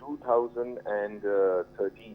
2013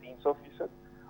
300%।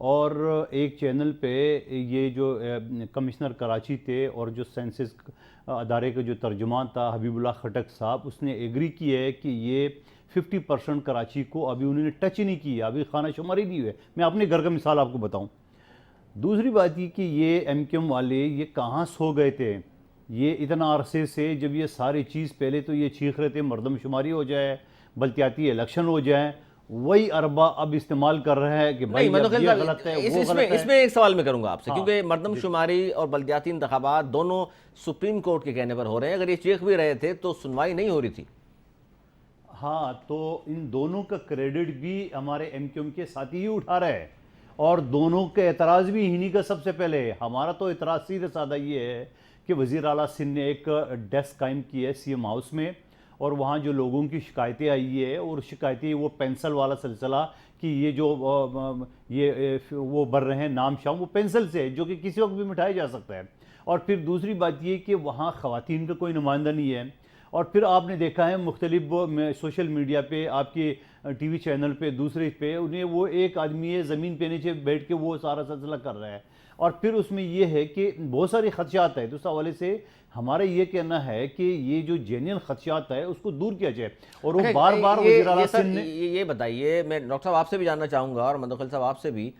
اور ایک چینل پہ یہ جو کمشنر کراچی تھے اور جو سینسس ادارے کا جو ترجمان تھا حبیب اللہ خٹک صاحب، اس نے ایگری کیا ہے کہ یہ 50% کراچی کو ابھی انہوں نے ٹچ نہیں کیا، ابھی خانہ شماری نہیں ہوئے. میں اپنے گھر کا مثال آپ کو بتاؤں. دوسری بات یہ کہ یہ ایم کیو ایم والے یہ کہاں سو گئے تھے. یہ اتنا عرصے سے جب یہ ساری چیز پہلے تو یہ چیخ رہے تھے مردم شماری ہو جائے، بلدیاتی الیکشن ہو جائیں، وہی اربا اب استعمال کر رہے ہیں کہ نہیں، بھائی میں تو اب یہ غلط ہے وہ غلط ہے. اس میں ایک سوال میں کروں گا آپ سے، کیونکہ مردم شماری اور بلدیاتی انتخابات دونوں سپریم کورٹ کے کہنے پر ہو رہے ہیں. اگر یہ چیخ بھی رہے تھے تو سنوائی نہیں ہو رہی تھی. ہاں، تو ان دونوں کا کریڈٹ بھی ہمارے ایم کیو ایم کے ساتھی ہی اٹھا رہے ہیں، اور دونوں کے اعتراض بھی انہی کا سب سے پہلے ہے. ہمارا تو اعتراض سیدھے سادہ یہ ہے کہ وزیر اعلیٰ سندھ نے ایک ڈیسک قائم کی ہے سی ایم ہاؤس میں، اور وہاں جو لوگوں کی شکایتیں آئی ہے، اور شکایتیں وہ پینسل والا سلسلہ کہ یہ جو وہ بھر رہے ہیں نام شام وہ پینسل سے ہے، جو کہ کسی وقت بھی مٹھایا جا سکتا ہے. اور پھر دوسری بات یہ کہ وہاں خواتین کا کوئی نمائندہ نہیں ہے. اور پھر آپ نے دیکھا ہے مختلف سوشل میڈیا پہ، آپ کے ٹی وی چینل پہ، دوسرے پہ، انہیں وہ ایک آدمی ہے زمین پہ نیچے بیٹھ کے وہ سارا سلسلہ کر رہا ہے. اور پھر اس میں یہ ہے کہ بہت سارے خدشات ہیں. تو اس حوالے سے ہمارا یہ کہنا ہے کہ یہ جو جینین خدشات ہے اس کو دور کیا جائے. اور وہ بار بار وزیر اعلیٰ سندھ نے یہ بتائیے، میں ڈاکٹر صاحب آپ سے بھی جاننا چاہوں گا اور مدخل صاحب آپ سے بھی،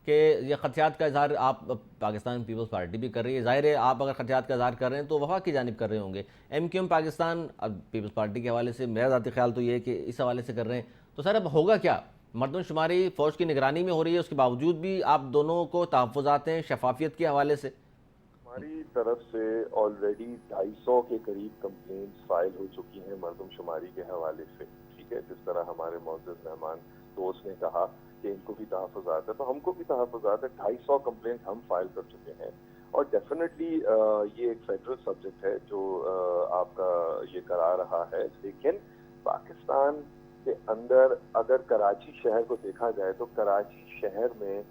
کہ یہ خدشات کا اظہار آپ پاکستان پیپلز پارٹی بھی کر رہی ہے. ظاہر ہے آپ اگر خدشات کا اظہار کر رہے ہیں تو وفاق کی جانب کر رہے ہوں گے. ایم کیو ایم پاکستان اب پیپلز پارٹی کے حوالے سے میرا ذاتی خیال تو یہ ہے کہ اس حوالے سے کر رہے ہیں. تو سر اب ہوگا کیا؟ مردم شماری فوج کی نگرانی میں ہو رہی ہے، اس کے باوجود بھی آپ دونوں کو تحفظات ہیں شفافیت کے حوالے سے؟ ہماری طرف سے آلریڈی 250 کے قریب کمپلینٹس فائل ہو چکی ہیں مردم شماری کے حوالے سے. ٹھیک ہے، جس طرح ہمارے معزز مہمان دوست نے کہا کہ ان کو بھی تحفظات ہے، تو ہم کو بھی تحفظات ہے. 250 کمپلینٹ ہم فائل کر چکے ہیں. اور ڈیفینیٹلی یہ ایک فیڈرل سبجیکٹ ہے جو آپ کا یہ کرا رہا ہے. لیکن پاکستان کے اندر اگر کراچی شہر کو دیکھا جائے تو کراچی شہر میں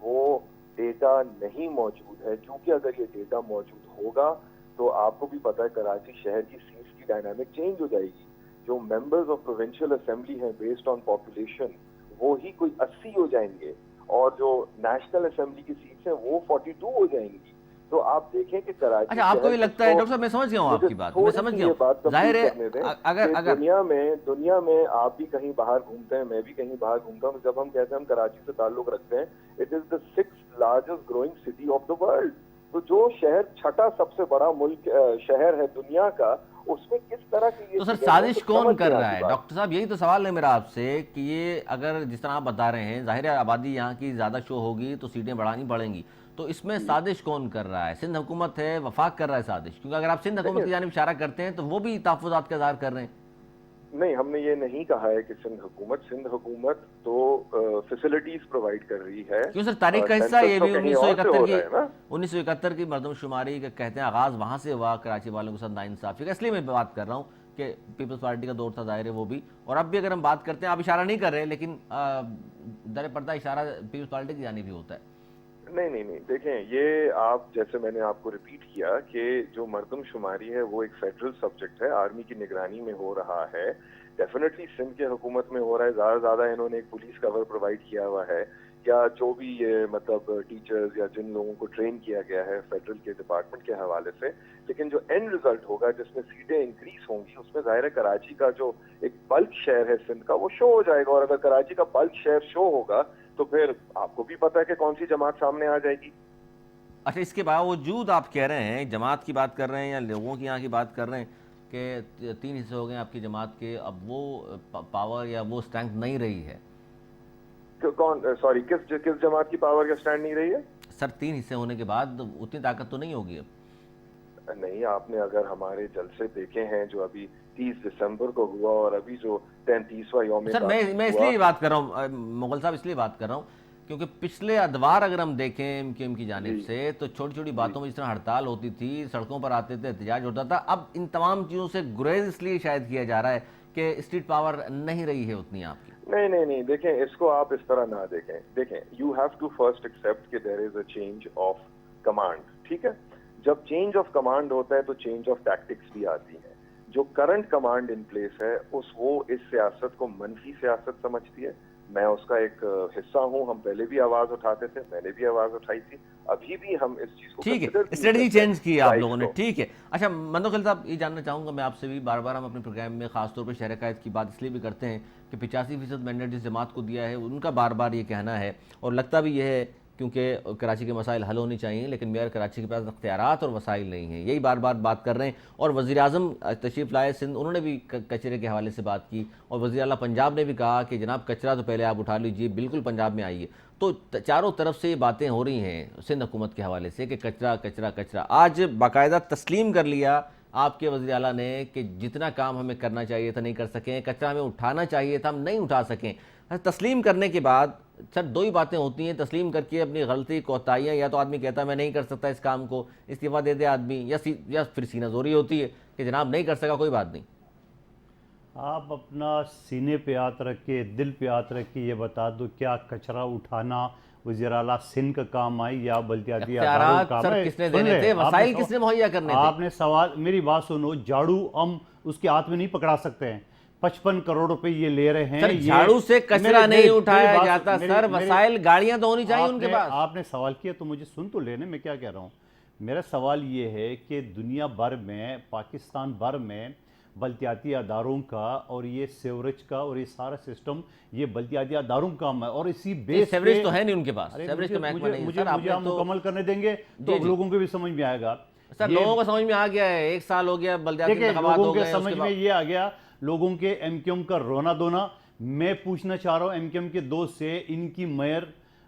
وہ ڈیٹا نہیں موجود ہے، کیونکہ اگر یہ ڈیٹا موجود ہوگا تو آپ کو بھی پتہ ہے کراچی شہر کی سیٹس کی ڈائنامک چینج ہو جائے گی. جو ممبرز آف پروونشل اسمبلی ہیں بیسڈ آن پاپولیشن وہی کوئی 80 ہو جائیں گے، اور جو نیشنل اسمبلی کی سیٹس ہیں وہ 42 ہو جائیں گی. تو آپ دیکھیں کہ کراچی اچھا، آپ کو یہ لگتا ہے ڈاکٹر صاحب، میں سمجھ گیا ہوں آپ کی بات، میں سمجھ گیا ہوں. ظاہر ہے اگر دنیا میں آپ بھی کہیں باہر گھومتے ہیں، میں بھی کہیں باہر گھومتا ہوں، جب ہم کہتے ہیں ہم کراچی سے تعلق رکھتے ہیں، it is the 6th largest growing city of the world. تو جو شہر چھٹا سب سے بڑا ملک شہر ہے دنیا کا، اس میں کس طرح کی تو سر سازش کون کر رہا ہے ڈاکٹر صاحب؟ یہی تو سوال ہے میرا آپ سے کہ یہ اگر جس طرح آپ بتا رہے ہیں ظاہر ہے آبادی یہاں کی زیادہ شو ہوگی تو سیٹیں بڑھانی پڑیں گی، تو اس میں سازش کون کر رہا ہے؟ سندھ حکومت ہے، وفاق کر رہا ہے سازش؟ کیونکہ اگر آپ سندھ حکومت کی جانب اشارہ کرتے ہیں تو وہ بھی تحفظات کا اظہار کر رہے ہیں. نہیں، ہم نے یہ نہیں کہا ہے کہ سندھ حکومت تو فیسلٹیز پرووائڈ کر رہی ہے. کیوں سر؟ تاریخ کا حصہ یہ بھی 1971 کی مردم شماری کا کہتے ہیں آغاز وہاں سے ہوا کراچی والوں کے ساتھ ناانصافی کا. اس لیے میں بات کر رہا ہوں کہ پیپلز پارٹی کا دور تھا ظاہر ہے وہ بھی، اور اب بھی اگر ہم بات کرتے ہیں، آپ اشارہ نہیں کر رہے لیکن در پردہ اشارہ پیپلز پارٹی کی جانب بھی ہوتا ہے. نہیں، دیکھیں، یہ آپ جیسے میں نے آپ کو ریپیٹ کیا کہ جو مردم شماری ہے وہ ایک فیڈرل سبجیکٹ ہے، آرمی کی نگرانی میں ہو رہا ہے. ڈیفینیٹلی سندھ کے حکومت میں ہو رہا ہے، زیادہ انہوں نے ایک پولیس کور پرووائڈ کیا ہوا ہے، یا جو بھی یہ مطلب ٹیچرز یا جن لوگوں کو ٹرین کیا گیا ہے فیڈرل کے ڈپارٹمنٹ کے حوالے سے. لیکن جو اینڈ ریزلٹ ہوگا جس میں سیٹیں انکریز ہوں گی، اس میں ظاہر ہے کراچی کا جو ایک بلک شیئر ہے سندھ کا وہ شو ہو جائے گا. اور اگر کراچی کا بلک شیئر شو ہوگا تو پھر آپ کو بھی پتہ ہے کہ کون سی جماعت سامنے آ جائے گی. اچھا، اس کے باوجود آپ کہہ رہے ہیں جماعت کی بات کر رہے ہیں یا لوگوں کی یہاں کی بات کر رہے ہیں کہ 3 حصے ہو گئے آپ کی جماعت کے، اب وہ پاور یا وہ اسٹرینتھ نہیں رہی ہے. کس جماعت کی پاور یا اسٹینڈ نہیں رہی ہے؟ سر 3 حصے ہونے کے بعد اتنی طاقت تو نہیں ہوگی اب. نہیں، آپ نے اگر ہمارے جلسے دیکھے ہیں جو ابھی 30 دسمبر کو ہوا اور ابھی جو 33واں یوم سر میں اس لیے بات کر رہا ہوں مغل صاحب، اس لیے بات کر رہا ہوں کیونکہ پچھلے ادوار اگر ہم دیکھیں ایم کیو ایم کی جانب سے تو چھوٹی چھوٹی باتوں میں جس طرح ہڑتال ہوتی تھی، سڑکوں پر آتے تھے، احتجاج ہوتا تھا، اب ان تمام چیزوں سے گریز اس لیے شاید کیا جا رہا ہے کہ اسٹریٹ پاور نہیں رہی ہے اتنی آپ کی. نہیں، دیکھیں اس کو آپ اس طرح نہ دیکھیں. You have to first accept کہ there is a change of command. ٹھیک ہے، جب چینج آف کمانڈ ہوتا ہے تو چینج آف ٹیکٹکس بھی آتی ہیں. جو کرنٹ کمانڈ ان پلیس ہے وہ اس سیاست کو منفی سیاست سمجھتی ہے، میں اس کا ایک حصہ ہوں. ہم پہلے بھی آواز اٹھاتے تھے, میں نے بھی آواز اٹھائی تھی, ابھی بھی ہم اس چیز کو ٹھیک ہے, consider نہیں اسٹریٹجی کرتے چینج کی آپ rights لوگوں نے, کو. ٹھیک ہے. اچھا منو خلیل صاحب, یہ جاننا چاہوں گا میں آپ سے بھی, بار بار ہم اپنے پروگرام میں خاص طور پہ شہر قائد کی بات اس لیے بھی کرتے ہیں کہ 85% مینڈیٹ جس جماعت کو دیا ہے ان کا بار بار یہ کہنا ہے, اور لگتا بھی یہ ہے کیونکہ کراچی کے مسائل حل ہونی چاہیے, لیکن میئر کراچی کے پاس اختیارات اور وسائل نہیں ہیں, یہی بار بار بات کر رہے ہیں. اور وزیر اعظم تشریف لائے سندھ, انہوں نے بھی کچرے کے حوالے سے بات کی, اور وزیر اعلیٰ پنجاب نے بھی کہا کہ جناب کچرا تو پہلے آپ اٹھا لیجئے, بالکل پنجاب میں آئیے. تو چاروں طرف سے یہ باتیں ہو رہی ہیں سندھ حکومت کے حوالے سے کہ کچرا کچرا کچرا. آج باقاعدہ تسلیم کر لیا آپ کے وزیر اعلیٰ نے کہ جتنا کام ہمیں کرنا چاہیے تھا نہیں کر سکیں, کچرا ہمیں اٹھانا چاہیے تھا ہم نہیں اٹھا سکیں. تسلیم کرنے کے بعد سر دو ہی باتیں ہوتی ہیں, تسلیم کر کے اپنی غلطی کوتاہیاں, یا تو آدمی کہتا ہے میں نہیں کر سکتا اس کام کو, استعفیٰ دے دے آدمی, یا پھر سینہ زوری ہوتی ہے کہ جناب نہیں کر سکا کوئی بات نہیں. آپ اپنا سینے پہ ہاتھ رکھ کے, دل پہ ہاتھ رکھ کے یہ بتا دو, کیا کچرا اٹھانا وزیر اعلیٰ سندھ کا کام آئی یا بلدیاتی اداروں کا کام ہے؟ کس نے دینے تھے, وسائل کس نے مہیا کرنے تھے؟ آپ نے سوال, میری بات سنو, جھاڑو ہم اس کے ہاتھ میں نہیں پکڑا سکتے ہیں. 55 کروڑ روپے یہ لے رہے ہیں. سر جھاڑو سے کچرا نہیں اٹھایا جاتا سر, وسائل گاڑیاں تو ہونی چاہیے ان کے پاس. آپ نے سوال کیا تو مجھے سن تو لینے, میں کیا کہہ رہا ہوں. میرا سوال یہ ہے کہ دنیا بھر میں, پاکستان بھر میں بلدیاتی اداروں کا اور یہ سیوریج کا اور یہ سارا سسٹم یہ بلدیاتی اداروں کا کام ہے, اور اسی بیس سیوریج تو ہے نہیں ان کے پاس, سیوریج کا محکمہ نہیں ہے سر. مجھے آپ مکمل کرنے دیں گے تو لوگوں کو بھی سمجھ میں آئے گا. سر لوگوں کو سمجھ میں آ گیا ہے, 1 سال ہو گیا بلدیاتی انتخابات ہو گئے, لوگوں کے سمجھ میں یہ آ گیا, لوگوں کے ایم کیو ایم کا رونا دھونا. میں پوچھنا چاہ رہا ہوں ایم کیو ایم کے دوست سے, ان کی میئر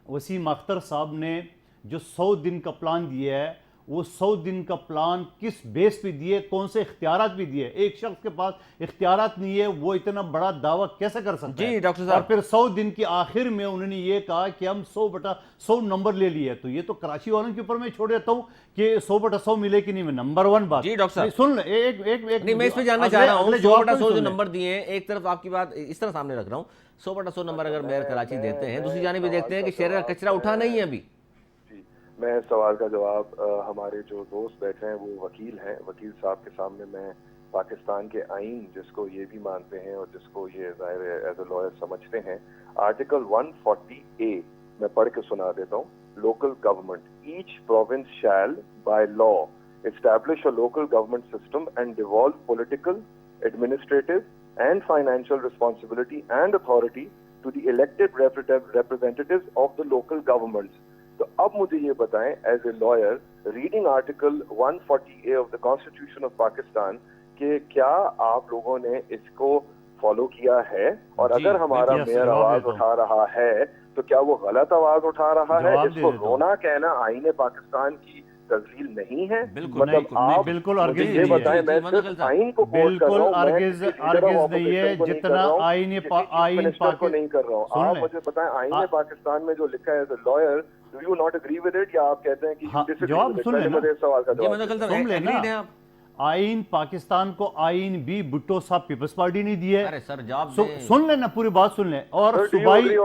وسیم اختر صاحب نے جو 100 دن کا پلان دیا ہے, وہ 100 دن کا پلان کس بیس پہ دیے, کون سے اختیارات بھی دیے؟ ایک شخص کے پاس اختیارات نہیں ہے, وہ اتنا بڑا دعویٰ کیسے کر سکتا ہے؟ جی ڈاکٹر صاحب, اور پھر 100 دن کے آخر میں انہوں نے یہ کہا کہ ہم 100/100 نمبر لے لیے. تو یہ تو کراچی والوں کے اوپر میں چھوڑ دیتا ہوں کہ 100/100 ملے کہ نہیں. میں نمبر 1 بات, جی ڈاکٹر صاحب سن لیں, ایک نہیں, میں اس پہ جاننا چاہ رہا ہوں 100/100 جو نمبر دیے ہیں, ایک طرف آپ کی بات اس طرح سامنے رکھ رہا ہوں, 100/100 نمبر اگر میئر کراچی دیتے ہیں, دوسری جانب بھی دیکھتے ہیں کہ شہر کا کچرا اٹھا نہیں ہے ابھی. میں اس سوال کا جواب, ہمارے جو دوست بیٹھے ہیں وہ وکیل ہیں, وکیل صاحب کے سامنے میں پاکستان کے آئین جس کو یہ بھی مانتے ہیں اور جس کو یہ ظاہر ایز اے لائر سمجھتے ہیں, آرٹیکل 140A میں پڑھ کے سنا دیتا ہوں. Local government, each province shall by law establish a local government system and devolve political, administrative and financial responsibility and authority to the elected representatives of the local governments. تو اب مجھے یہ بتائیں as a lawyer reading article 140A of the constitution of Pakistan کہ کیا آپ لوگوں نے اس کو فالو کیا ہے, اور اگر ہمارا میئر آواز اٹھا رہا ہے تو کیا وہ غلط آواز اٹھا رہا ہے؟ اس کو رونا کہنا آئین پاکستان کی تذلیل نہیں ہے. مطلب آپ بالکل یہ بتائیں, میں صرف آئین کو کوٹ کر رہا ہوں, ارگز نہیں ہے جتنا آئین کو نہیں کر رہا ہوں. آپ مجھے بتائیں آئین پاکستان میں جو لکھا ہے as a lawyer, do you not agree with it, یا آپ کہتے ہیں کہ جواب سن لینا, سوال کا جواب آئین پاکستان کو آئین بھی بھٹو صاحب پیپلز پارٹی نہیں دی ہے. ارے سر جواب سن لینا, پوری بات سن لیں. اور صوبائی,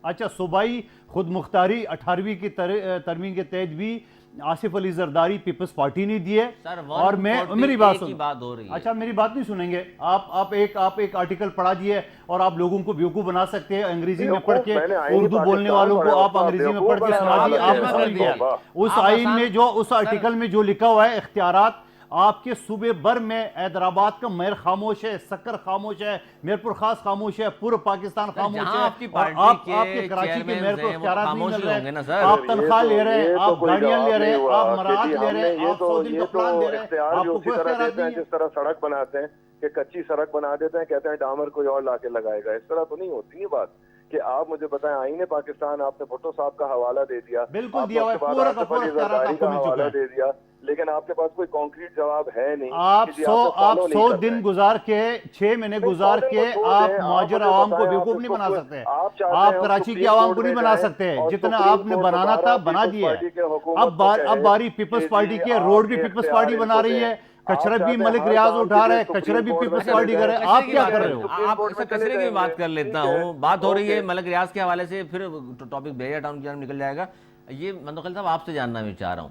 اچھا صوبائی خود مختاری 18ویں کی ترمیم کے تحت بھی آصف علی زرداری پیپلز پارٹی نہیں دی ہے. اور میں میری بات سن, اچھا میری بات نہیں سنیں گے آپ ایک آرٹیکل پڑھا دیے اور آپ لوگوں کو بیوقوف بنا سکتے ہیں انگریزی میں پڑھ کے, اردو بولنے والوں کو آپ انگریزی میں پڑھ کے سنا دیے. آپ نے سمجھ لیا اس آئین میں جو, اس آرٹیکل میں جو لکھا ہوا ہے اختیارات, آپ کے صوبے بھر میں حیدرآباد کا میئر خاموش ہے, سکر خاموش ہے, میرپور خاص خاموش ہے, پورا پاکستان خاموش ہے. اور آپ کے کراچی کے میئر کو اختیارات نہیں مل رہے, آپ تنخواہ لے رہے ہیں, آپ گاڑیاں لے رہے ہیں, آپ مراعات لے رہے ہیں, آپ 100 دن کا پلان دے رہے ہیں, آپ کو کوئی اختیارات نہیں ہے. جس طرح سڑک بناتے ہیں کہ کچی سڑک بنا دیتے ہیں, کہتے ہیں ڈامر کوئی اور لا کے لگائے گا, اس طرح تو نہیں ہوتی یہ بات. کہ آپ مجھے بتائیں آئین پاکستان آپ نے بھٹو صاحب کا حوالہ دے دیا, بالکل دیا ہوا ہے, پورا کا پورا اختیارات آپ کو مل چکا ہے, دے دیا, لیکن آپ کے پاس کوئی کانکریٹ جواب ہے نہیں. آپ 100 دن گزار کے 6 مہینے گزار کے آپ مہاجر عوام کو بیوقوف نہیں بنا سکتے. آپ کراچی کی عوام کو نہیں بنا سکتے, جتنا آپ نے بنانا تھا بنا دیا ہے. اب باری پیپلز پارٹی کے, روڈ بھی پیپلز پارٹی بنا رہی ہے, کچرا بھی ملک ریاض اٹھا رہے ہیں, کچرا بھی پیپلز پارٹی کر رہے ہیں. آپ کیا کر رہے ہو؟ آپ کچرے کی بات کر لیتا ہوں, بات ہو رہی ہے ملک ریاض کے حوالے سے, پھر ٹاپک بیریا ٹاؤن کی جانب نکل جائے گا. یہ منو خلیل صاحب آپ سے جاننا میں چاہ رہا ہوں,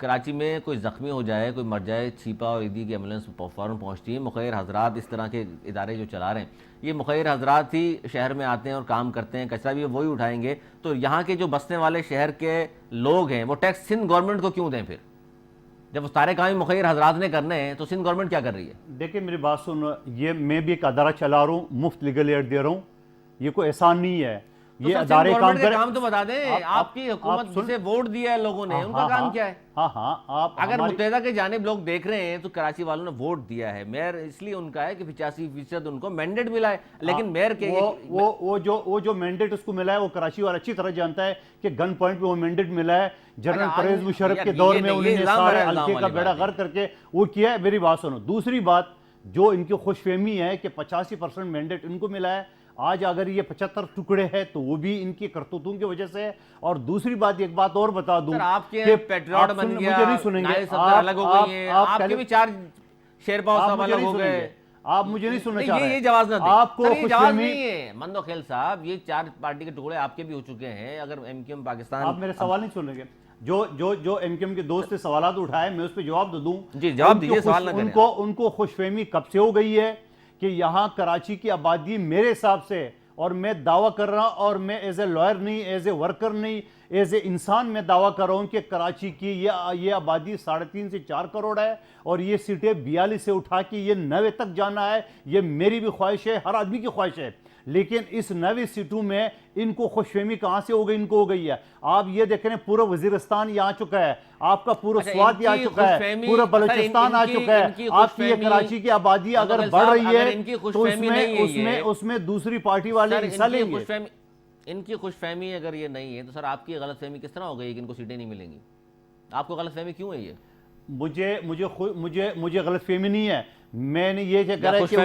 کراچی میں کوئی زخمی ہو جائے, کوئی مر جائے, چھیپا اور ایدی کی ایمبولینس فوراً پہنچتی ہے. مخیر حضرات اس طرح کے ادارے جو چلا رہے ہیں, یہ مخیر حضرات ہی شہر میں آتے ہیں اور کام کرتے ہیں, کچرا بھی وہی اٹھائیں گے. تو یہاں کے جو بسنے والے شہر کے لوگ ہیں وہ ٹیکس سندھ گورنمنٹ کو کیوں دیں پھر؟ جب وہ سارے کام مخیر حضرات نے کرنے ہیں تو سندھ گورنمنٹ کیا کر رہی ہے؟ دیکھیں میری بات سن, یہ میں بھی ایک ادارہ چلا رہا ہوں, مفت لیگل ایڈ دے رہا ہوں, یہ کوئی احسان نہیں ہے. یہ ادارے کام کریں. کام تو بتا دیں, آپ کی حکومت جسے ووٹ دیا ہے لوگوں نے, ان کا کام کیا ہے؟ ہاں ہاں, آپ اگر متحدہ کی جانب لوگ دیکھ رہے ہیں تو کراچی والوں نے ووٹ دیا ہے, میئر اس لیے ان کا ہے کہ 85% ان کو مینڈیٹ ملا ہے, لیکن میئر کے وہ جو مینڈیٹ اس کو ملا ہے وہ کراچی والا اچھی طرح جانتا ہے کہ گن پوائنٹ پہ وہ مینڈیٹ ملا ہے. جنرل پرویز مشرف کے دور میں انہوں نے سارے حلقے کا بیڑا غرق کر کے وہ کیا ہے. میری بات سنو, دوسری بات جو ان کی خوش فہمی ہے کہ 85% مینڈیٹ ان کو ملا ہے, آج اگر یہ 75 ٹکڑے ہیں تو وہ بھی ان کی کرتوتوں کی وجہ سے ہے. اور دوسری بات, ایک بات اور بتا دوں, آپ کے پیٹریوٹ بن گیا, مجھے نہیں سنیں گے, الگ ہو گئی ہیں, آپ کے بھی 4 شیرپا صاحب الگ ہو گئے, آپ مجھے نہیں سننا چاہ رہے ہیں. یہ جواز نہ دیں, آپ کو یہ جواز نہیں ہے مندو خیل صاحب. یہ 4 پارٹی کے ٹکڑے آپ کے بھی ہو چکے ہیں. اگر ایم کیو ایم پاکستان, آپ میرے سوال نہیں سنیں گے. جو ایم کیو ایم کے دوست نے سوالات اٹھائے میں اس پہ جواب دوں. جی جواب دیجیے, سوال نہ کریں. ان کو خوش فہمی کب سے ہو گئی ہے کہ یہاں کراچی کی آبادی میرے حساب سے, اور میں دعویٰ کر رہا ہوں, اور میں ایز اے لائر نہیں, ایز اے ورکر نہیں, ایز اے انسان میں دعویٰ کر رہا ہوں کہ کراچی کی یہ آبادی 3.5 سے 4 کروڑ ہے, اور یہ سیٹیں 42 سے اٹھا کے یہ 90 تک جانا ہے. یہ میری بھی خواہش ہے, ہر آدمی کی خواہش ہے. لیکن اس 90 سیٹوں میں ان کو خوش فہمی کہاں سے ہو گئی؟ ان کو ہو گئی ہے. آپ یہ دیکھ رہے ہیں پورا وزیرستان یہ آ چکا ہے, آپ کا پورا سوات یہ آ چکا ہے, پورا بلوچستان آ چکا ہے. آپ کی یہ کراچی کی آبادی اگر بڑھ رہی ہے تو اس میں دوسری پارٹی والے حصہ لیں گے. ان کی خوش فہمی اگر یہ نہیں ہے تو سر آپ کی غلط فہمی کس طرح ہو گئی کہ ان کو سیٹیں نہیں ملیں گی؟ آپ کو غلط فہمی کیوں ہے یہ؟ مجھے غلط فہمی نہیں ہے. میں نے یہ کہا ہے کہ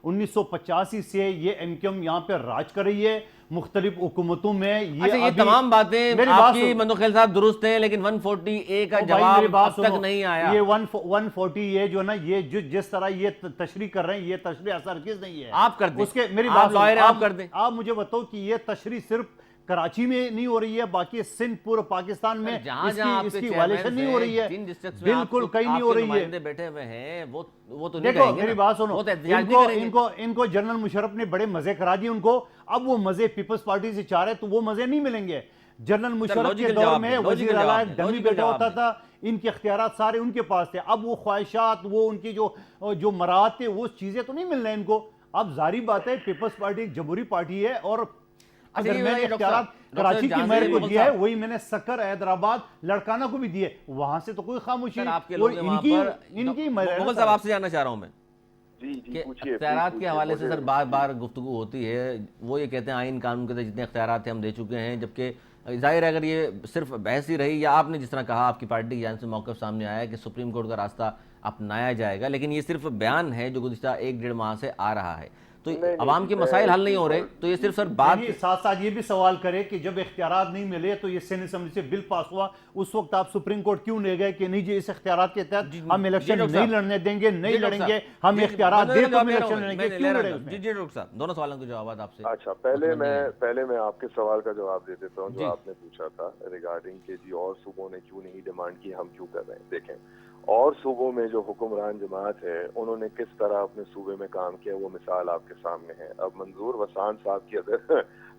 1985 سے یہ ایم کیو ایم یہاں پہ راج کر رہی ہے مختلف حکومتوں میں. یہ تمام باتیں آپ کی مندو خیل صاحب درست ہیں, لیکن 140A کا جواب اب تک نہیں آیا. یہ 140A جو ہے نا, یہ جس طرح یہ تشریح کر رہے ہیں, یہ تشریح اثر کس نہیں ہے. آپ کر دیں, میری بات کر دیں. آپ مجھے بتاؤ کہ یہ تشریح صرف کراچی میں نہیں ہو رہی ہے, باقی سندھ پورے پاکستان میں اس کی وائلیشن نہیں ہو رہی ہے, بالکل کہیں نہیں ہو رہی ہے. بیٹھے ہوئے ہیں وہ تو نہیں دیکھو کہیں گے. میری بات سنو, ان کو جنرل مشرف نے بڑے مزے کرا دیے ان کو. اب وہ مزے پیپلز پارٹی سے چاہ رہے تو وہ مزے نہیں ملیں گے. جنرل مشرف کے دور میں وزیر اعلیٰ ڈمی بیٹھا ہوتا تھا, ان کے اختیارات سارے ان کے پاس تھے. اب وہ خواہشات, وہ ان کی جو مراد تھے, وہ چیزیں تو نہیں مل رہے ان کو. اب ظاہری بات ہے پیپلز پارٹی ایک جمہوری پارٹی ہے, اور اگر میں نے اختیارات کراچی کی میئر کو دیا ہے وہی میں نے سکر, حیدرآباد, لڑکانہ کو بھی دیے. وہاں سے تو کوئی خاموشی, ان کی مغل صاحب آپ سے جاننا چاہ رہا ہوں میں کہ اختیارات کے حوالے سے سر بار بار گفتگو ہوتی ہے. وہ یہ کہتے ہیں آئین قانون کے تحت جتنے اختیارات ہیں ہم دے چکے ہیں, جبکہ ظاہر ہے اگر یہ صرف بحث ہی رہی, یا آپ نے جس طرح کہا آپ کی پارٹی کی جانب سے موقف سامنے آیا ہے کہ سپریم کورٹ کا راستہ اپنایا جائے گا, لیکن یہ صرف بیان ہے جو گزشتہ 1-1.5 ماہ سے آ رہا ہے. تو عوام کے مسائل حل نہیں ہو رہے, تو یہ صرف سر بات ساتھ ساتھ یہ بھی سوال کرے کہ جب اختیارات نہیں ملے تو یہ سینٹ اسمبلی سے بل پاس ہوا, اس وقت آپ سپریم کورٹ کیوں لے گئے کہ نہیں جی اس اختیارات کے تحت ہم الیکشن نہیں لڑنے دیں گے, نہیں لڑیں گے, ہم اختیارات دے تو الیکشن لڑیں گے, کیوں لڑیں گے؟ جی ڈاکٹر صاحب دونوں سوالوں کے جوابات آپ سے. اچھا, پہلے میں آپ کے سوال کا جواب دے دیتا ہوں جو آپ نے پوچھا تھا ریگارڈنگ کہ جی اور صوبوں نے کیوں نہیں ڈیمانڈ کی, ہم کیوں کر رہے ہیں. دیکھیں اور صوبوں میں جو حکمران جماعت ہے انہوں نے کس طرح اپنے صوبے میں کام کیا وہ مثال آپ کے سامنے ہے. اب منظور وسان صاحب کی اگر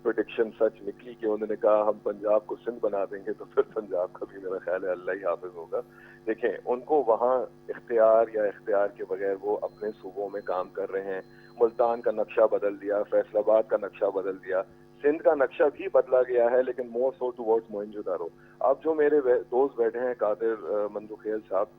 پریڈکشن سچ نکلی کہ انہوں نے کہا ہم پنجاب کو سندھ بنا دیں گے, تو پھر پنجاب کا بھی میرا خیال ہے اللہ ہی حافظ ہوگا. دیکھیں ان کو وہاں اختیار کے بغیر وہ اپنے صوبوں میں کام کر رہے ہیں. ملتان کا نقشہ بدل دیا, فیصل آباد کا نقشہ بدل دیا, سندھ کا نقشہ بھی بدلا گیا ہے, لیکن مور سو ٹوورڈز موئنجو دارو. اب جو میرے دوست بیٹھے ہیں قادر مندو خیل صاحب,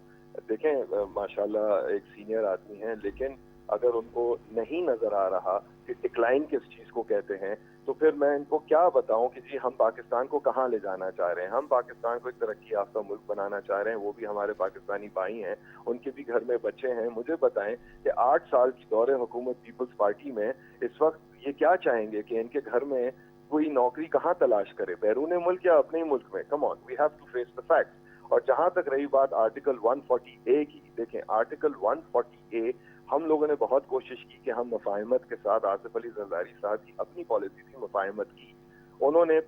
دیکھیں ماشاءاللہ ایک سینئر آدمی ہیں, لیکن اگر ان کو نہیں نظر آ رہا کہ ڈکلائن کس چیز کو کہتے ہیں, تو پھر میں ان کو کیا بتاؤں کہ جی ہم پاکستان کو کہاں لے جانا چاہ رہے ہیں. ہم پاکستان کو ایک ترقی یافتہ ملک بنانا چاہ رہے ہیں, وہ بھی ہمارے پاکستانی بھائی ہیں, ان کے بھی گھر میں بچے ہیں. مجھے بتائیں کہ 8 سال کی دور حکومت پیپلز پارٹی میں اس وقت یہ کیا چاہیں گے کہ ان کے گھر میں کوئی نوکری کہاں تلاش کرے, بیرون ملک یا اپنے ہی ملک میں؟ Come on, we have to face the facts. اور جہاں تک رہی بات آرٹیکل 140A کی, دیکھیں آرٹیکل 140A ہم لوگوں نے بہت کوشش کی کہ ہم مفاہمت کے ساتھ, آصف علی زرداری صاحب کی اپنی پالیسی تھی مفاہمت کی, انہوں نے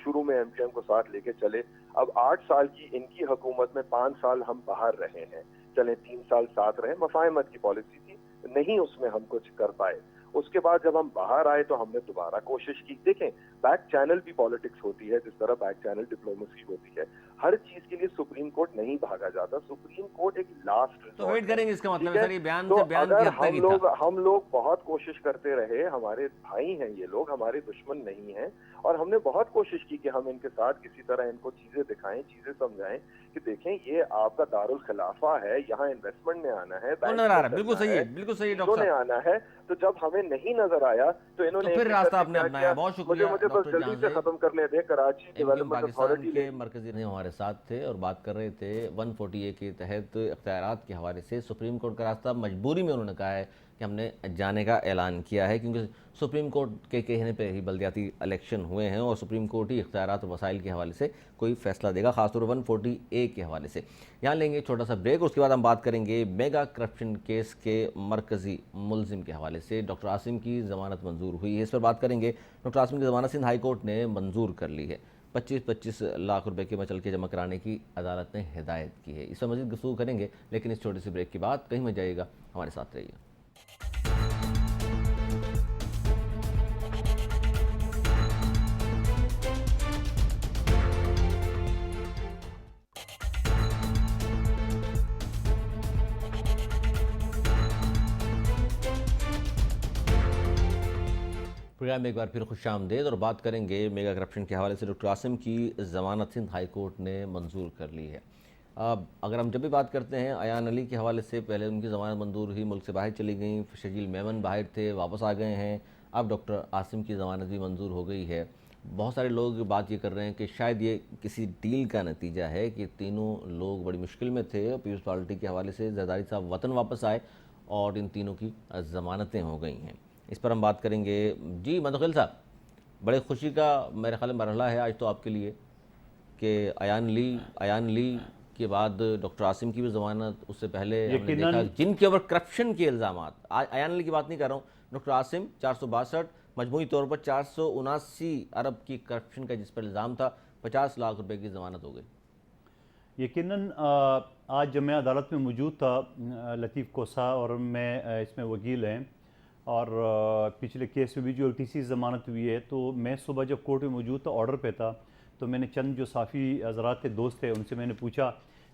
شروع میں ایم کیو ایم کو ساتھ لے کے چلے. اب 8 سال کی ان کی حکومت میں 5 سال ہم باہر رہے ہیں, چلیں 3 سال ساتھ رہے, مفاہمت کی پالیسی تھی, نہیں اس میں ہم کچھ کر پائے. اس کے بعد جب ہم باہر آئے تو ہم نے دوبارہ کوشش کی. دیکھیں بیک چینل بھی پالیٹکس ہوتی ہے جس طرح بیک چینل ڈپلومیسی ہوتی ہے. ہر چیز کے لیے سپریم کورٹ نہیں بھاگا جاتا, سپریم کورٹ ایک لاسٹ تو ویٹ کریں گے, اس کا مطلب ہے سر یہ بیان تو سے بیان کی اگر حد تک ہی تھا. ہم لوگ بہت کوشش کرتے رہے, ہمارے بھائی ہیں یہ لوگ, ہمارے دشمن نہیں ہیں, اور ہم نے بہت کوشش کی کہ ہم ان کے ساتھ کسی طرح ان کو چیزیں دکھائیں, چیزیں سمجھائیں کہ دیکھیں یہ آپ کا دارالخلافہ ہے, یہاں انویسٹمنٹ میں آنا ہے, نظر آ رہا ہے, بالکل صحیح ہے, بالکل صحیح ہے انہوں ڈاکٹر نے صاحب. آنا ہے. تو جب ہمیں نہیں نظر آیا تو انہوں نے پھر راستہ آپ نے اپنایا. بہت شکریہ مجھے بس ڈاکٹر جلدی سے ختم کرنے دیں. کراچی ڈیولپمنٹ پاکستان اتھارٹی کے مرکزی نے ہمارے ساتھ تھے اور بات کر رہے تھے 140A کے تحت اختیارات کے حوالے سے. سپریم کورٹ کا راستہ مجبوری میں انہوں نے کہا ہے کہ ہم نے جانے کا اعلان کیا ہے, کیونکہ سپریم کورٹ کے کہنے پہ ہی بلدیاتی الیکشن ہوئے ہیں اور سپریم کورٹ ہی اختیارات اور وسائل کے حوالے سے کوئی فیصلہ دے گا, خاص طور 140A کے حوالے سے. یہاں لیں گے چھوٹا سا بریک, اس کے بعد ہم بات کریں گے میگا کرپشن کیس کے مرکزی ملزم کے حوالے سے. ڈاکٹر عاصم کی ضمانت منظور ہوئی ہے, اس پر بات کریں گے. ڈاکٹر عاصم کی ضمانت سندھ ہائی کورٹ نے منظور کر لی ہے. 25 لاکھ روپے کے مچل کے جمع کرانے کی عدالت نے ہدایت کی ہے. اس پر مزید گفتگو کریں گے, لیکن اس چھوٹے سے بریک کے بعد کہیں مت جائیے گا, ہمارے ساتھ رہیے. پروگرام میں ایک بار پھر خوش آمدید, اور بات کریں گے میگا کرپشن کے حوالے سے. ڈاکٹر عاصم کی ضمانت سندھ ہائی کورٹ نے منظور کر لی ہے. اگر ہم جب بھی بات کرتے ہیں ایان علی کے حوالے سے, پہلے ان کی ضمانت منظور ہوئی, ملک سے باہر چلی گئیں, شجیل میمن باہر تھے, واپس آ گئے ہیں, اب ڈاکٹر عاصم کی ضمانت بھی منظور ہو گئی ہے. بہت سارے لوگ بات یہ کر رہے ہیں کہ شاید یہ کسی ڈیل کا نتیجہ ہے کہ تینوں لوگ بڑی مشکل میں تھے, پیپلز پارٹی کے حوالے سے زرداری صاحب وطن واپس آئے اور ان تینوں کی ضمانتیں ہو گئی ہیں. اس پر ہم بات کریں گے. جی مدخل صاحب, بڑے خوشی کا میرے خیال میں مرحلہ ہے آج تو آپ کے لیے کہ ایان لی کے بعد ڈاکٹر عاصم کی بھی ضمانت, اس سے پہلے ہم نے دیکھا جن کے اوپر کرپشن کے الزامات, ایان علی کی بات نہیں کر رہا ہوں, ڈاکٹر عاصم 462 مجموعی طور پر 479 ارب کی کرپشن کا جس پر الزام تھا, 50 لاکھ روپے کی ضمانت ہو گئی. یقیناً آج جب میں عدالت میں موجود تھا, لطیف کوسا اور میں اس میں وکیل ہیں, اور پچھلے کیس میں بھی جو LTC ضمانت ہوئی ہے, تو میں صبح جب کورٹ میں موجود تھا آرڈر پہ تھا, تو میں نے چند جو صحافی حضرات تھے, دوست تھے, ان سے میں نے پوچھا,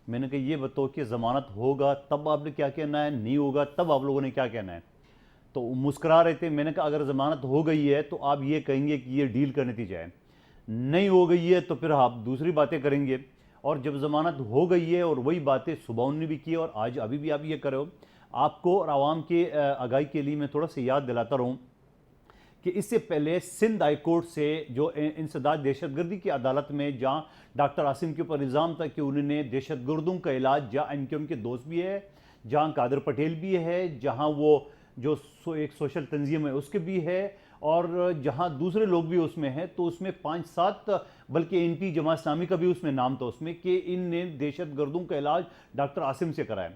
میں نے کہا یہ بتاؤ کہ ضمانت ہوگا تب آپ نے کیا کہنا ہے, نہیں ہوگا تب آپ لوگوں نے کیا کہنا ہے. تو مسکرا رہے تھے. میں نے کہا اگر ضمانت ہو گئی ہے تو آپ یہ کہیں گے کہ یہ ڈیل کا نتیجہ ہے, نہیں ہو گئی ہے تو پھر آپ دوسری باتیں کریں گے. اور جب ضمانت ہو گئی ہے, اور وہی باتیں صبح انہوں نے بھی کی اور آج ابھی بھی آپ یہ کرو, آپ کو اور عوام کے آگاہی کے لیے میں تھوڑا سا یاد دلاتا رہوں کہ اس سے پہلے سندھ ہائی کورٹ سے جو انسداد دہشت گردی کی عدالت میں, جہاں ڈاکٹر عاصم کے اوپر الزام تھا کہ انہوں نے دہشت گردوں کا علاج, جہاں ان کے دوست بھی ہے, جہاں قادر پٹیل بھی ہے, جہاں وہ جو ایک سوشل تنظیم ہے اس کے بھی ہے, اور جہاں دوسرے لوگ بھی اس میں ہیں, تو اس میں 5-7 بلکہ NP جماعت اسلامی کا بھی اس میں نام تھا اس میں, کہ ان نے دہشت گردوں کا علاج ڈاکٹر عاصم سے کرایا.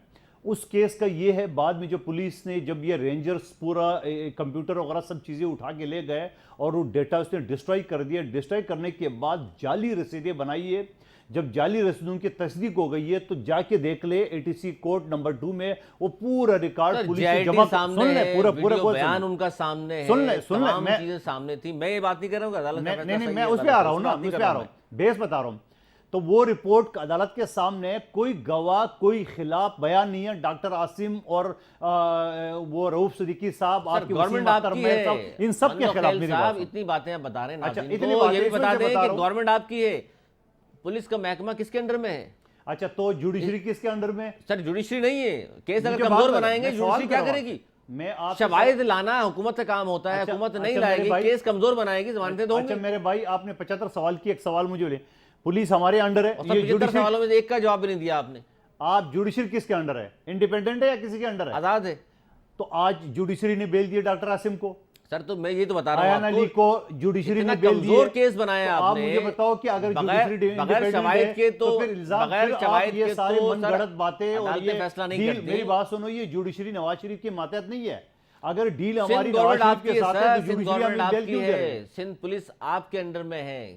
اس کیس کا یہ ہے, بعد میں جو پولیس نے جب یہ رینجرز پورا کمپیوٹر وغیرہ سب چیزیں اٹھا کے لے گئے اور وہ ڈیٹا اس نے ڈسٹرائی کر دیا, ڈسٹرائی کرنے کے بعد جعلی رسیدیں بنائی ہے. جب جعلی رسیدوں کی تصدیق ہو گئی ہے تو جا کے دیکھ لے ATC کورٹ نمبر 2 میں وہ پورا ریکارڈ پولیس نے جمع سامنے ہے, ویڈیو بیان ان کا سامنے ہے, تمام میں چیزیں سامنے تھی. میں یہ بات نہیں کر رہا ہوں کہ عدالت کا فیصلہ نہیں, میں اس پہ آ رہا ہوں نا, اس پہ آ رہا ہوں, بیس بتا رہا ہوں. تو وہ رپورٹ عدالت کے سامنے کوئی گواہ, کوئی خلاف بیان نہیں ہے. ڈاکٹر عاصم اور وہ رؤوف صدیقی صاحب, آپ کی گورنمنٹ آپ کی ہے, ان سب کے خلاف میری بات. اتنی باتیں آپ بتا رہے ہیں, اچھا اتنی یہ بھی بتا دیں کہ گورنمنٹ آپ کی ہے, پولیس کا محکمہ کس کے انڈر میں ہے. اچھا تو جوڈیشری کس کے انڈر میں؟ سر جوڈیشری نہیں ہے, کیس اگر کمزور بنائیں گے جوڈیشری کیا کرے گی؟ شواہد لانا حکومت سے کام ہوتا ہے, حکومت نہیں لائے گی, کیس کمزور بنائے گی, ضمانتیں دوں گے. اچھا میرے بھائی, آپ نے 75 سوال کی, ایک سوال مجھے لے. پولیس ہمارے انڈر ہے, 75 سوالوں میں ایک کا جواب بھی نہیں دیا آپ نے. آپ جوڈیشری کس کے انڈر ہے, انڈیپینڈنٹ ہے یا کسی کے انڈر ہے؟ آزاد ہے. تو آج جوڈیشری نے بیل دیا ڈاکٹر عاصم کو. سر تو میں یہ تو بتا رہا ایان علی کو جوڈیشری نے بیل دی, کمزور کیس بنایا آپ مجھے بتاؤ کہ اگر جوڈیشری بغیر شواہد کے تو بغیر شواہد یہ کے ساری تو من گھڑت باتیں, اور عدالتیں فیصلہ نہیں کرتی. میری بات سنو, یہ جوڈیشری نواز شریف کے ماتحت نہیں ہے. اگر ڈیل ہماری نواز شریف کے ساتھ ہے تو جوڈیشری ہمیں بیل کیوں دے رہی ہے؟ سندھ پولیس آپ کے انڈر میں ہے,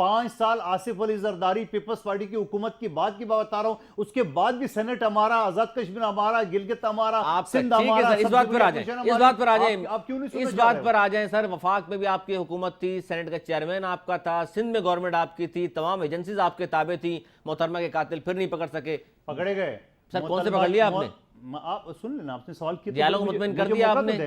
5 سال آصف علی زرداری پیپلز پارٹی کی حکومت کی بات بتا رہا ہوں, اس کے بعد بھی سینٹ ہمارا, آزاد کشمیر ہمارا, گلگت ہمارا, سندھ ہمارا. اس بات پر آ جائیں, آپ کیوں نہیں سننا اس بات پر آ جائیں سر. وفاق میں بھی آپ کی حکومت تھی, سینٹ کا چیئرمین آپ کا تھا, سندھ میں گورنمنٹ آپ کی تھی, تمام ایجنسیز آپ کے تابع تھیں, محترمہ کے قاتل پھر نہیں پکڑ سکے, پکڑے گئے سر کون سے پکڑ لیا آپ نے؟ آپ سن لینا, آپ نے سوال کیا ڈیالوگ مطمئن کر دیا آپ نے.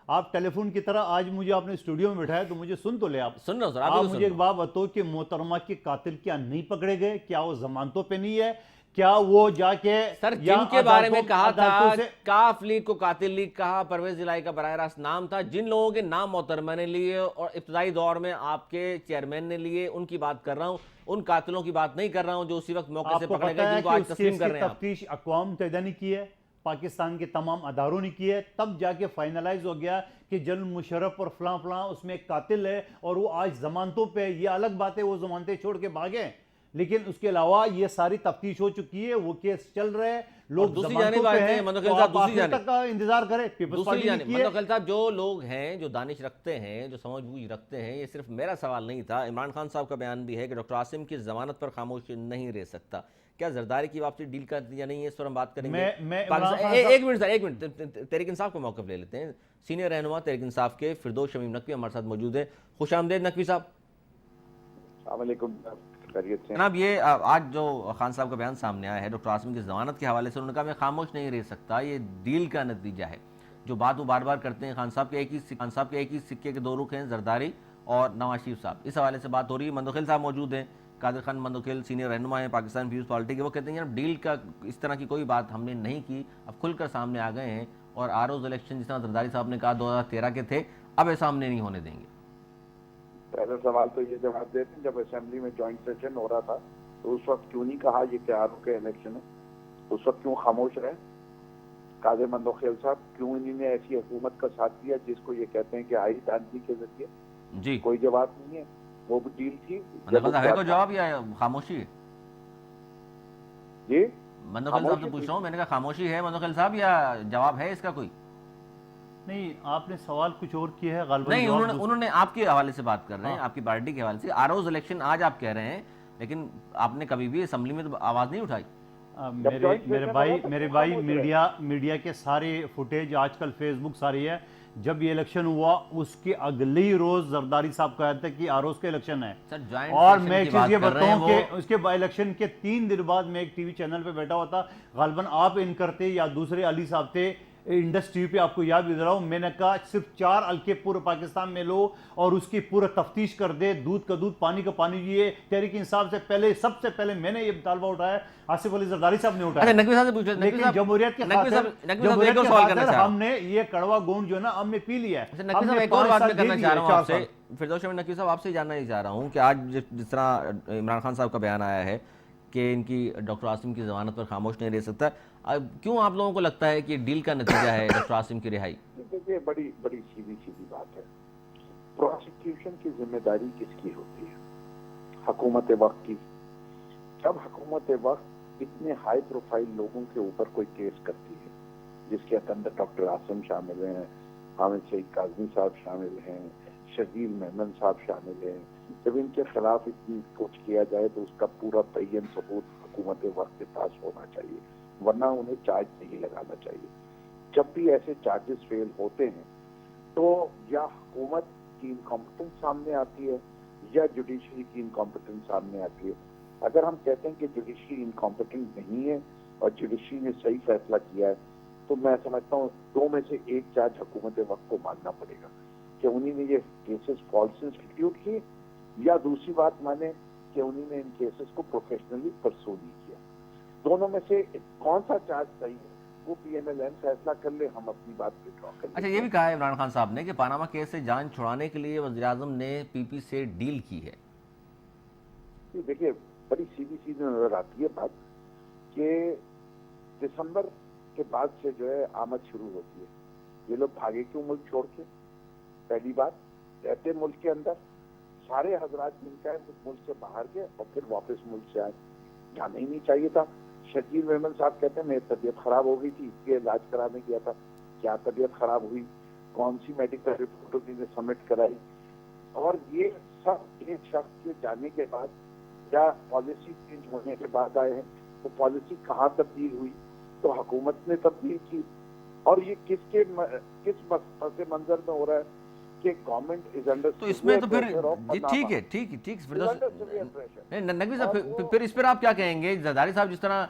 آپ ٹیلی فون کی طرح آج مجھے آپ نے اسٹوڈیو میں بٹھایا تو مجھے سن تو لے. آپ سن رہا ہوں سر, آپ مجھے ایک بات بتاؤ کہ محترمہ کے قاتل کیا نہیں پکڑے گئے؟ کیا وہ ضمانتوں پہ نہیں ہے؟ کیا وہ جا کے سر جن کے بارے میں کہا تھا کاف لیگ کو قاتل لیگ کہا, پرویز الہی کا براہ راست نام تھا, جن لوگوں کے نام محترمہ نے لیے اور ابتدائی دور میں آپ کے چیئرمین نے لیے, ان کی بات کر رہا ہوں, ان قاتلوں کی بات نہیں کر رہا ہوں جو اسی وقت موقع سے پکڑے گئے, جن کو آج تسلیم کر رہے ہیں. تفتیش اقوام متحدہ نے کی ہے, پاکستان کے تمام اداروں نے کی ہے, تب جا کے فائنلائز ہو گیا کہ جنرل مشرف اور فلاں فلاں اس میں ایک قاتل ہے اور وہ آج ضمانتوں پہ. یہ الگ بات ہے وہ ضمانتیں چھوڑ کے بھاگے, لیکن اس کے علاوہ یہ ساری تفتیش ہو چکی ہے, وہ کیس چل رہے ہیں, لوگ ضمانتوں پہ ہیں, تو آپ آخر تک انتظار کریں. پیپلز پارٹی نے کی ہے. مندوخیل صاحب جو لوگ ہیں, جو دانش رکھتے ہیں, جو سمجھ بوجھ رکھتے ہیں, یہ صرف میرا سوال نہیں تھا, عمران خان صاحب کا بیان بھی ہے کہ ڈاکٹر عاصم کی ضمانت پر خاموش نہیں رہ سکتا. کیا زرداری کی واپسی ڈیل کا نتیجہ نہیں ہے؟ اس پر ہم بات کریں گے. ایک منٹ سر, ایک منٹ, تحریک انصاف کو موقف لے لیتے ہیں. سینئر رہنما تحریک انصاف کے فردوس شمیم نقوی ہمارے ساتھ موجود ہیں. خوش آمدید نقوی صاحب. السلام علیکم. جناب یہ آج جو خان صاحب کا بیان سامنے آیا ہے ڈاکٹر عاصم کی ضمانت کے حوالے سے, انہوں نے کہا میں خاموش نہیں رہ سکتا, یہ ڈیل کا نتیجہ ہے. جو بات وہ بار بار کرتے ہیں, خان صاحب کے ایک ہی سکے کے دو رخ ہیں, زرداری اور نواز شریف صاحب, اس حوالے سے بات ہو رہی ہے. مندوخیل صاحب موجود ہیں, قادر خان مندوخیل سینئر رہنما ہیں پاکستان پیپلز پارٹی کے, وہ کہتے ہیں یار ڈیل کا اس طرح کی کوئی بات ہم نے نہیں کی, اب کھل کر سامنے آ گئے ہیں, اور آروز الیکشن جس طرح زرداری صاحب نے کہا 2013 کے تھے, اب ایسا ہم نے نہیں ہونے دیں گے. پہلا سوال تو یہ جواب دیتے ہیں, جب اسمبلی میں جوائنٹ سیشن ہو رہا تھا تو اس وقت کیوں نہیں کہا یہ کہ آرو کے الیکشن ہے؟ اس وقت کیوں خاموش رہے قادر مندوخیل صاحب؟ کیوں انہوں نے ایسی حکومت کا ساتھ دیا جس کو یہ کہتے ہیں کہ آئی دانچی کے ذریعے؟ جی کوئی جواب نہیں ہے. وہ بھی ڈیل تھی. کو جواب یا خاموشی ہے؟ جی مندوخیل صاحب سے پوچھ رہا ہوں, میں نے کہا خاموشی ہے مندوخیل صاحب یا جواب ہے اس کا کوئی؟ نہیں, آپ نے سوال کچھ اور کیا ہے غالباً. نہیں, انہوں نے آپ کے حوالے سے بات کر رہے ہیں, آپ کی پارٹی کے حوالے سے. آروز الیکشن آج آپ کہہ رہے ہیں, لیکن آپ نے کبھی بھی اسمبلی میں تو آواز نہیں اٹھائی. میرے بھائی میڈیا کے سارے فوٹیج آج کل فیس بک ساری ہے. جب یہ الیکشن ہوا اس کے اگلی روز زرداری صاحب کہا تھا کہ آروز کا الیکشن ہے, اور میں ایک چیز یہ بتاؤں کہ اس کے الیکشن کے 3 دن بعد میں ایک ٹی وی چینل پہ بیٹھا ہوا تھا, غالباً آپ ان کرتے یا دوسرے علی صاحب تھے انڈسٹری پہ, آپ کو یاد بھی دے رہا ہوں, میں نے کہا صرف 4 حلقے پورے پاکستان میں لو اور اس کی پورا تفتیش کر دے, دودھ کا دودھ پانی کا پانی. یہ تحریک انصاف سے پہلے, سب سے پہلے میں نے یہ مطالبہ اٹھایا, آصف علی زرداری صاحب نے اٹھایا. لیکن جمہوریت کے خاطر ہم نے یہ کڑوا گونڈ جو ہے نا ہم نے پی لیا ہے. ایک اور بات میں کرنا چاہ رہا ہوں آپ سے, فردوس شمیم نقوی صاحب, آپ سے جاننا ہی چاہ رہا ہوں کہ آج جس طرح عمران خان صاحب کا بیان آیا ہے کہ ان کی ڈاکٹر عاصم کی ضمانت پر خاموش نہیں رہ سکتا, کیوں آپ لوگوں کو لگتا ہے کہ ڈیل کا نتیجہ ہے ڈاکٹر عاصم کی رہائی؟ دیکھیے بڑی سیدھی بات ہے. پروسیکیوشن کی ذمہ داری کس کی ہوتی ہے؟ حکومت وقت کی. جب حکومت وقت اتنے ہائی پروفائل لوگوں کے اوپر کوئی کیس کرتی ہے جس کے اندر ڈاکٹر عاصم شامل ہیں, حامد سعید کاظمی صاحب شامل ہیں, شرجیل میمن صاحب شامل ہیں, جب ان کے خلاف اتنی کچھ کیا جائے تو اس کا پورا تعین ثبوت حکومت وقت کے پاس ہونا چاہیے, ورنہ انہیں چارج نہیں لگانا چاہیے. جب بھی ایسے چارجز فیل ہوتے ہیں تو یا حکومت کی انکمپٹنس سامنے آتی ہے یا جوڈیشری کی انکمپٹنس سامنے آتی ہے. اگر ہم کہتے ہیں کہ جوڈیشری انکمپٹنٹ نہیں ہے اور جوڈیشری نے صحیح فیصلہ کیا ہے, تو میں سمجھتا ہوں 2 میں سے ایک چارج حکومت وقت کو ماننا پڑے گا کہ انہوں نے یہ کیسز فالس انسٹیٹیوٹ کیے, یا دوسری بات مانے کہ انہوں نے ان کیسز کو پروفیشنلی پرسو نہیں کیا. دونوں میں سے کون سا چارج صحیح ہے وہ پی ایم ایل این فیصلہ کر لے, ہم اپنی بات پہ ڈرا کر لیں. اچھا, یہ بھی کہا ہے عمران خان صاحب نے کہ پاناما کیس سے جان چھڑانے کے لیے وزیراعظم نے پی پی سے ڈیل کی ہے. دیکھیے بڑی سیدھی نظر آتی ہے بات کہ دسمبر کے بعد سے جو ہے آمد شروع ہوتی ہے. یہ لوگ بھاگے کیوں ملک چھوڑ کے؟ پہلی بات, رہتے ملک کے اندر سارے حضرات مل کر ملک سے باہر گئے اور پھر واپس ملک سے آئے. جانا ہی نہیں چاہیے تھا. شرجیل میمن صاحب کہتے ہیں میری طبیعت خراب ہو گئی تھی, اس کے علاج کرانے گیا تھا. کیا طبیعت خراب ہوئی؟ کون سی میڈیکل رپورٹ انہوں نے سبمٹ کرائی؟ اور یہ سب ایک شخص کے جانے کے بعد یا پالیسی چینج ہونے کے بعد آئے ہیں. تو پالیسی کہاں تبدیل ہوئی؟ تو حکومت نے تبدیل کی. اور یہ کس پس منظر میں ہو رہا ہے کہ گورنمنٹ از انڈر. تو اس میں تو پھر ٹھیک ہے نقوی صاحب پھر اس پر آپ کیا کہیں گے؟ زرداری صاحب جس طرح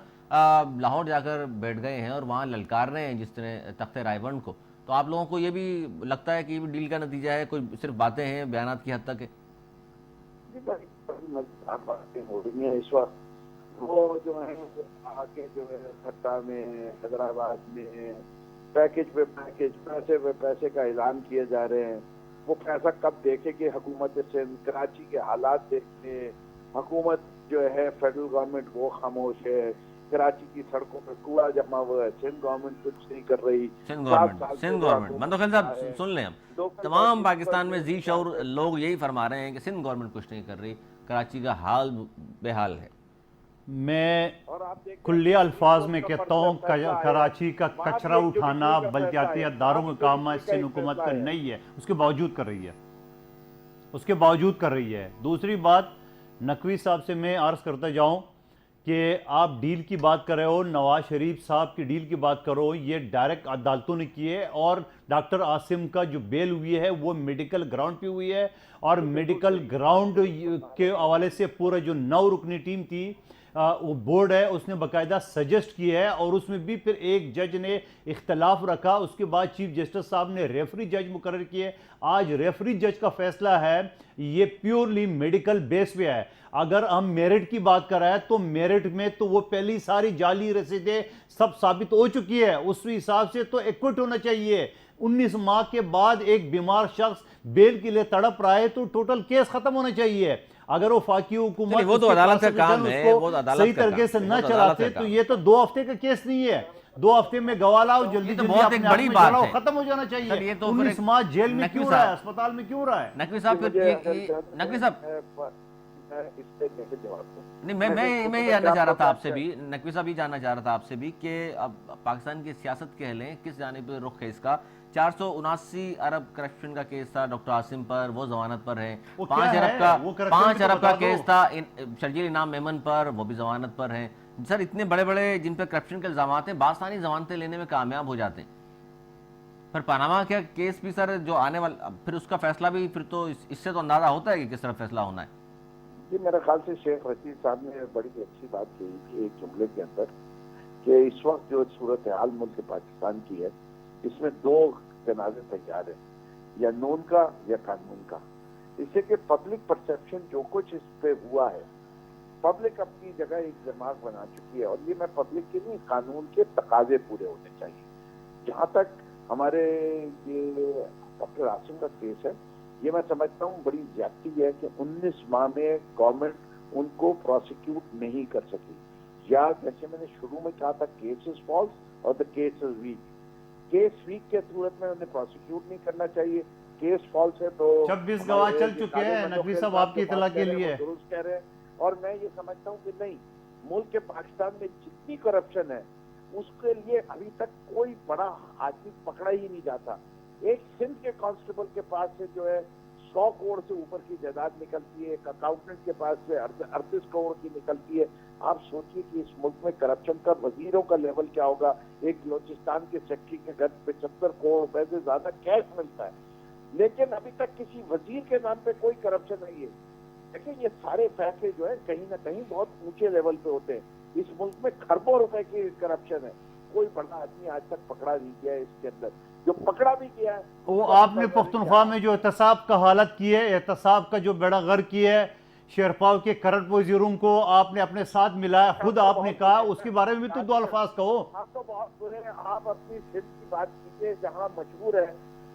لاہور جا کر بیٹھ گئے ہیں اور وہاں للکار رہے ہیں جس طرح تخت رائے بند کو، تو آپ لوگوں کو یہ بھی لگتا ہے کہ یہ بھی ڈیل کا نتیجہ ہے، کوئی صرف باتیں ہیں بیانات کی حد تک ہے؟ باتیں ہو رہی ہیں اس وقت. وہ جو ہے آگے جو ہے کھٹا میں حیدرآباد میں پیکج پہ پیکج پیسے پہ پیسے کا اعلان کیے جا رہے ہیں. وہ پیسہ کب دیکھے کہ حکومت سندھ کراچی کے حالات دیکھتے، حکومت جو ہے فیڈرل گورنمنٹ وہ خاموش ہے. کراچی کی سڑکوں پہ کوڑا جمع ہوا ہے، سندھ گورنمنٹ کچھ نہیں کر رہی. سندھ گورنمنٹ مندوخیل صاحب سن لیں، ہم تمام پاکستان میں ذی شعور لوگ یہی فرما رہے ہیں کہ سندھ گورنمنٹ کچھ نہیں کر رہی، کراچی کا حال بے حال ہے. میں کلیہ الفاظ میں کہتا ہوں کراچی کا کچرا اٹھانا بلدیاتی اداروں کا کام ہے، سندھ حکومت کا نہیں ہے، اس کے باوجود کر رہی ہے. دوسری بات نقوی صاحب سے میں عرض کرتا جاؤں کہ آپ ڈیل کی بات کر رہے ہو، نواز شریف صاحب کی ڈیل کی بات کرو، یہ ڈائریکٹ عدالتوں نے کی ہے. اور ڈاکٹر عاصم کا جو بیل ہوئی ہے وہ میڈیکل گراؤنڈ پہ ہوئی ہے. اور میڈیکل گراؤنڈ کے حوالے سے پورا جو 9 رکنی ٹیم تھی وہ بورڈ ہے، اس نے باقاعدہ سجسٹ کی ہے. اور اس میں بھی پھر ایک جج نے اختلاف رکھا، اس کے بعد چیف جسٹس صاحب نے ریفری جج مقرر کیے. آج ریفری جج کا فیصلہ ہے یہ پیورلی میڈیکل بیس پہ ہے. اگر ہم میرٹ کی بات کر رہے ہیں تو میرٹ میں تو وہ پہلی ساری جعلی رسیدیں سب ثابت ہو چکی ہے. اس حساب سے تو ایکوٹ ہونا چاہیے. 19 ماہ کے بعد ایک بیمار شخص بیل کے لیے تڑپ رہا ہے تو ٹوٹل کیس ختم ہونا چاہیے. اگر وہ فاقی حکومت وہ تو عدالت کا کام ہے، وہ صحیح طریقے سے نہ چلاتے تو یہ تو 2 ہفتے کا کیس نہیں ہے. 2 ہفتے میں گواہ لاؤ، جلدی بہت ایک بڑی بات ہے، ختم ہو جانا چاہیے. 19 ماہ جیل میں کیوں رہا ہے، اسپتال میں کیوں رہا ہے؟ نقوی صاحب نہیں، میں یہ جاننا چاہ رہا تھا آپ سے بھی، نقوی صاحب یہ جاننا چاہ رہا تھا آپ سے بھی کہ اب پاکستان کی سیاست کہہ لیں کس جانب رخ ہے اس کا. 479 ارب کرپشن کا کیس تھا ڈاکٹر عاصم پر، وہ ضمانت پر ہیں. 5 ارب کا کیس تھا شرجیل انعام میمن پر، وہ بھی ضمانت پر ہیں. سر اتنے بڑے بڑے جن پہ کرپشن کے الزامات ہیں، باستانی ضمانتیں لینے میں کامیاب ہو جاتے ہیں. پھر پاناما کا کیس بھی سر جو آنے والا، پھر اس کا فیصلہ بھی پھر تو اس سے تو اندازہ ہوتا ہے کہ کس طرح فیصلہ ہونا ہے. جی میرے خیال سے شیخ رشید صاحب نے بڑی اچھی بات کہی تھی ایک جملے کے اندر کہ اس وقت جو صورتحال ملک پاکستان کی ہے اس میں 2 تنازع تیار ہیں، یا نون کا یا قانون کا. اس سے کہ پبلک پرسیپشن جو کچھ اس پہ ہوا ہے، پبلک اپنی جگہ ایک دماغ بنا چکی ہے. اور یہ میں پبلک کے نہیں، قانون کے تقاضے پورے ہونے چاہیے. جہاں تک ہمارے یہ ڈاکٹر عاصم کا کیس ہے، یہ میں سمجھتا ہوں بڑی زیادتی ہے کہ 19 ماہ میں گورنمنٹ ان کو پروسیکیوٹ نہیں کر سکی. یا جیسے میں نے شروع میں کہا تھا کیس از فالس اور the case is weak. Case weak کے صورت میں انہیں پروسیکیوٹ نہیں کرنا چاہیے. کیس فالس ہے تو 26 گواہ چل چکے ہیں نقوی صاحب آپ کی اطلاع کے لیے. درست کہہ رہے ہیں. اور میں یہ سمجھتا ہوں کہ نہیں، ملک کے پاکستان میں جتنی کرپشن ہے اس کے لیے ابھی تک کوئی بڑا آدمی پکڑا ہی نہیں جاتا. ایک سندھ کے کانسٹیبل کے پاس سے جو ہے 100 کروڑ سے اوپر کی جائیداد نکلتی ہے، ایک اکاؤنٹنٹ کے پاس سے 38 کروڑ کی نکلتی ہے. آپ سوچئے کہ اس ملک میں کرپشن کا وزیروں کا لیول کیا ہوگا. ایک بلوچستان کے سیکٹری کے گھر 75 کروڑ روپے سے زیادہ کیش ملتا ہے، لیکن ابھی تک کسی وزیر کے نام پہ کوئی کرپشن نہیں ہے. دیکھیں یہ سارے فیصلے جو ہیں کہیں نہ کہیں بہت اونچے لیول پہ ہوتے ہیں. اس ملک میں کھربوں روپے کی کرپشن ہے. کوئی بڑا آدمی آج تک پکڑا نہیں گیا ہے اس کے اندر. جو پکڑا بھی گیا ہے وہ آپ نے پختونخوا میں جو احتساب کا حالت کی ہے، احتساب کا جو بیڑا غر کی ہے، شیرپاؤ کے کرنٹ وزیروں کو آپ نے اپنے ساتھ ملایا، خود آپ نے کہا، اس کے بارے میں بھی تو 2 الفاظ کہو. آپ تو بہت برے ہیں. آپ اپنی سندھ کی بات کیجیے جہاں مشہور ہے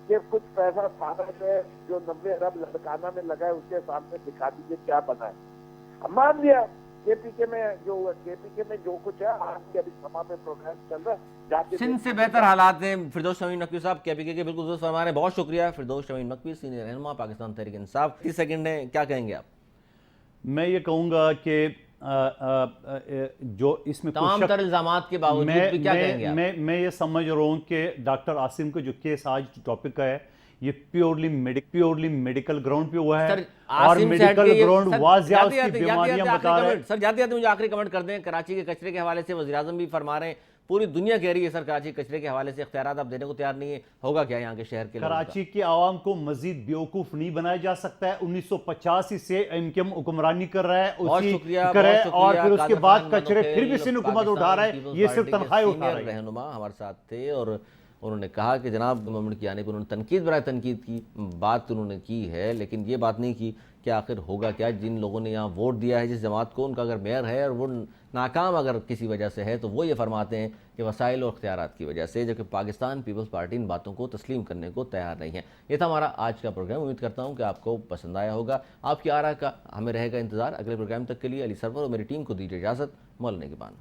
کہ کچھ پیسہ سارا جو 90 ارب لڑکانہ میں لگا ہے اس کے سامنے دکھا دیجیے کیا بنا ہے. مان لیا کے پی کے میں جو کچھ ہے آج کے ابھی سما میں پروگرام چل رہا ہے. سندھ سے بہتر حالات ہیں. فردوس شمیم نقوی صاحب کے پی کے بالکل درست فرما رہے ہیں. بہت شکریہ فردوس شمیم نقوی، سینئر رہنما پاکستان تحریک انصاف. 30 سیکنڈ ہے، کیا کہیں گے آپ؟ میں یہ کہوں گا کہ جو اس میں تمام تر الزامات کے باوجود بھی کیا کہیں گے آپ؟ میں یہ سمجھ رہا ہوں کہ ڈاکٹر عاصم کا جو کیس آج ٹاپک ہے یہ پیورلی میڈیکل گراؤنڈ پہ ہوا ہے سر اور عاصم سے ہٹ کے میڈیکل یہ- گراؤنڈ سر، واضح اس جاتے کی جاتے بیماریاں آخری بتا رہے ہیں. کمنٹ، سر جاتے جاتے مجھے آخری کمنٹ کر دیں. کراچی کے کچرے کے حوالے سے وزیر اعظم بھی فرما رہے ہیں، پوری دنیا کہہ رہی ہے سر کراچی کے کچرے کے حوالے سے اختیارات آپ دینے کو تیار نہیں ہے. ہوگا کیا یہاں کے شہر کے لوگوں کا؟ کراچی کے عوام کو مزید بیوقوف نہیں بنایا جا سکتا ہے. 1985 سے ایم کیو ایم حکمرانی کر رہا ہے، بہت اسی شکریہ، کرے بہت شکریہ. اور پھر اس کے قادر بعد خان کچرے منوخیل، پھر بھی سن حکومت اٹھا رہا ہے. پاکستان یہ صرف پیپلز تنخواہیں پارٹی کے اٹھا رہا سینئر ہے. رہنما ہمارے ساتھ تھے اور انہوں نے کہا کہ جناب گورنمنٹ کی آنے پر انہوں نے تنقید برائے تنقید کی بات انہوں نے کی ہے، لیکن یہ بات نہیں کی کہ آخر ہوگا کیا. جن لوگوں نے یہاں ووٹ دیا ہے جس جماعت کو، ان کا اگر میئر ہے اور وہ ناکام اگر کسی وجہ سے ہے تو وہ یہ فرماتے ہیں کہ وسائل اور اختیارات کی وجہ سے، جبکہ پاکستان پیپلز پارٹی ان باتوں کو تسلیم کرنے کو تیار نہیں ہے. یہ تھا ہمارا آج کا پروگرام. امید کرتا ہوں کہ آپ کو پسند آیا ہوگا. آپ کی آراء کا ہمیں رہے گا انتظار. اگلے پروگرام تک کے لیے علی سرور اور میری ٹیم کو دیجیے اجازت. مولانا کے بان.